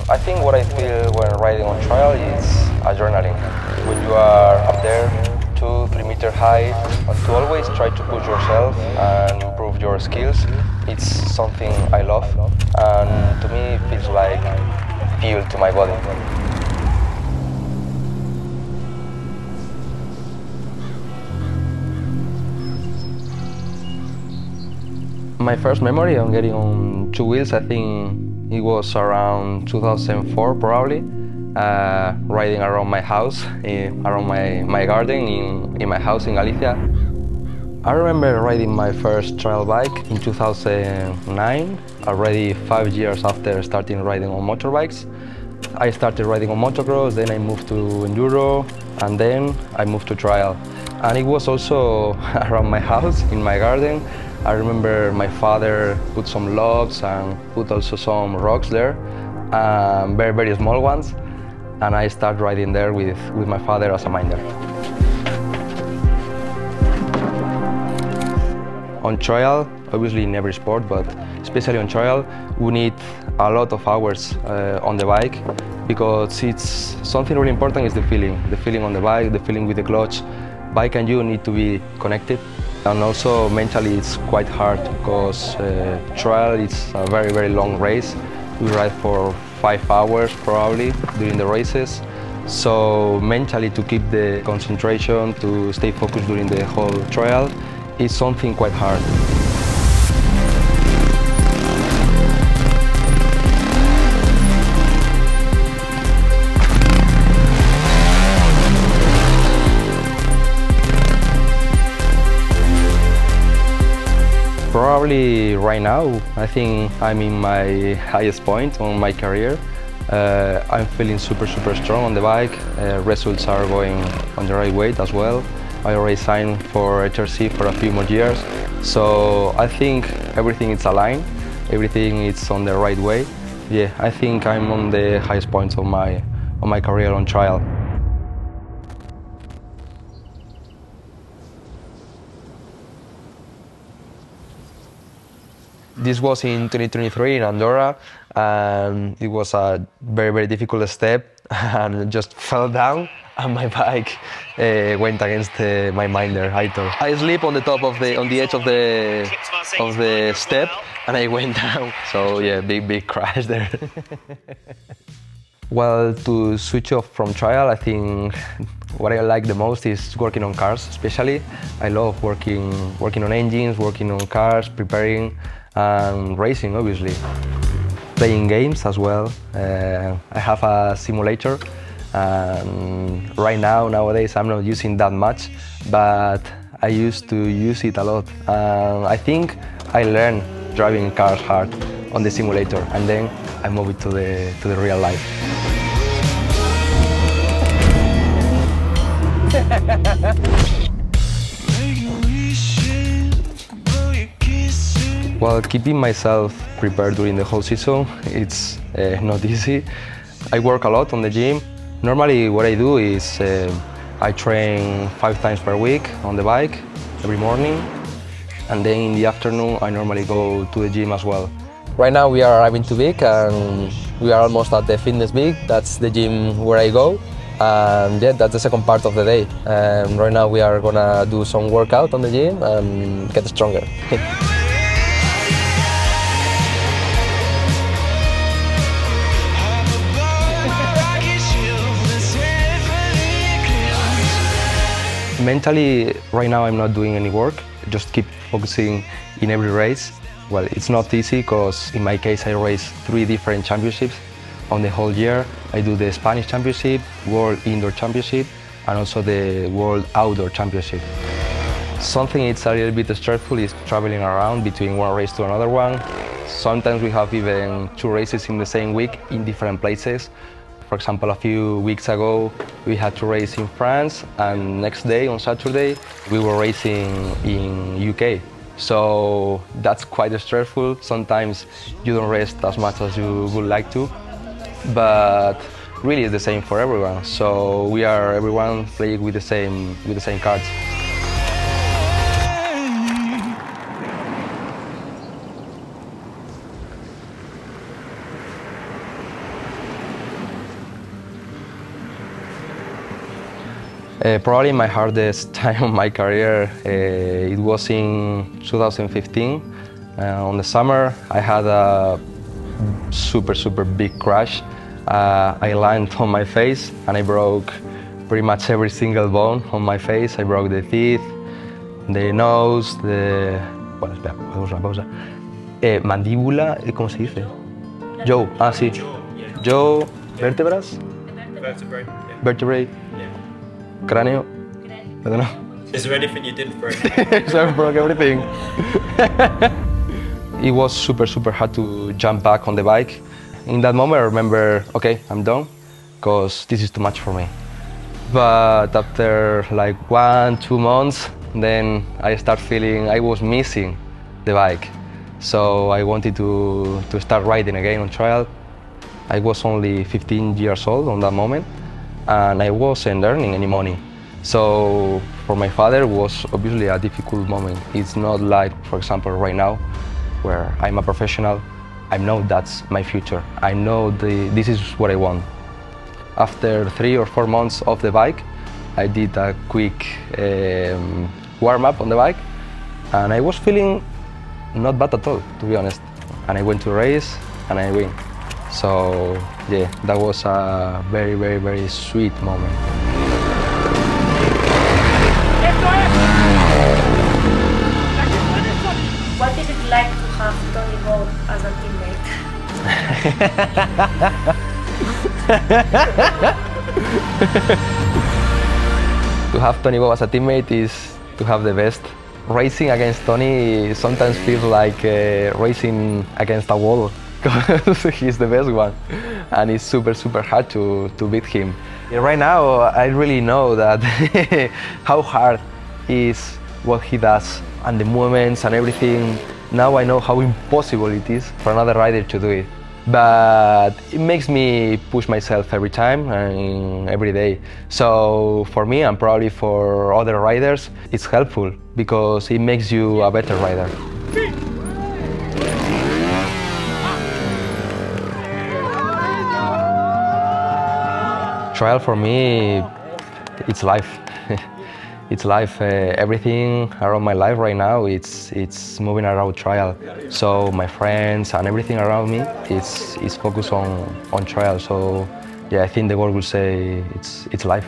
I think what I feel when riding on trial is adrenaline. When you are up there, 2-3 meter high, and to always try to push yourself and improve your skills, it's something I love, and to me it feels like fuel to my body. My first memory on getting on two wheels, I think it was around 2004 probably, riding around my house, around my garden in my house in Galicia. I remember riding my first trial bike in 2009, already 5 years after starting riding on motorbikes. I started riding on motocross, then I moved to enduro, and then I moved to trial. And it was also around my house, in my garden. I remember my father put some logs and put also some rocks there, very, very small ones. And I started riding there with my father as a minder. On trial, obviously in every sport, but especially on trial, we need a lot of hours on the bike, because it's something really important is the feeling on the bike, the feeling with the clutch. Bike and you need to be connected. And also mentally it's quite hard, because trial is a very, very long race. We ride for 5 hours probably during the races. So mentally to keep the concentration, to stay focused during the whole trial is something quite hard. Probably right now, I think I'm in my highest point on my career. I'm feeling super, super strong on the bike. Results are going on the right way as well. I already signed for HRC for a few more years. So I think everything is aligned, everything is on the right way. Yeah, I think I'm on the highest points of my career on trial. This was in 2023 in Andorra, and it was a very, very difficult step, and just fell down, and my bike went against my minder, Aitor. I slipped on the top of on the edge of the step, and I went down. So yeah, big crash there. Well, to switch off from trial, I think what I like the most is working on cars, especially. I love working on engines, working on cars, preparing, and racing, obviously. Playing games as well. I have a simulator, and right now, nowadays, I'm not using that much, but I used to use it a lot. I think I learned driving cars hard on the simulator, and then I moved it to the real life. Well, keeping myself prepared during the whole season, it's not easy. I work a lot on the gym. Normally what I do is I train 5 times per week on the bike every morning, and then in the afternoon I normally go to the gym as well. Right now we are arriving to Vic, and we are almost at the fitness Vic. That's the gym where I go. And yeah, that's the second part of the day. Right now we are gonna do some workout on the gym and get stronger. Mentally, right now I'm not doing any work, just keep focusing in every race. Well, it's not easy, because in my case I race 3 different championships on the whole year. I do the Spanish Championship, World Indoor Championship, and also the World Outdoor Championship. Something it's a little bit stressful is traveling around between one race to another one. Sometimes we have even 2 races in the same week in different places. For example, a few weeks ago, we had to race in France, and next day, on Saturday, we were racing in UK. So that's quite stressful. Sometimes you don't rest as much as you would like to, but really it's the same for everyone. So we are everyone playing with the same cards. Probably my hardest time of my career, it was in 2015. On the summer, I had a super big crash. I landed on my face and I broke pretty much every single bone on my face. I broke the teeth, the nose, the... Bueno, espera, hagamos una pausa. Mandíbula, ¿cómo se dice? Jaw, sí. Jaw, vértebras. Vertebrae. Vertebrae. Cráneo. I don't know. Is there anything you didn't break? So I broke everything. It was super hard to jump back on the bike. In that moment I remember, okay, I'm done, because this is too much for me. But after like 1-2 months, then I start feeling I was missing the bike. So I wanted to start riding again on trial. I was only 15 years old on that moment, and I wasn't earning any money. So for my father it was obviously a difficult moment. It's not like, for example, right now, where I'm a professional. I know that's my future. I know this is what I want. After 3 or 4 months off the bike, I did a quick warm-up on the bike, and I was feeling not bad at all, to be honest. And I went to race, and I win. So yeah, that was a very sweet moment. What is it like to have Toni Bou as a teammate? To have Toni Bou as a teammate is to have the best. Racing against Toni sometimes feels like racing against a wall, because he's the best one, and it's super hard to beat him. Right now I really know that how hard is what he does, and the movements and everything. Now I know how impossible it is for another rider to do it. But it makes me push myself every time and every day. So for me, and probably for other riders, it's helpful because it makes you a better rider. Trial for me, it's life. It's life. Everything around my life right now, it's moving around trial. So my friends and everything around me, is focused on trial. So yeah, I think the world will say it's life.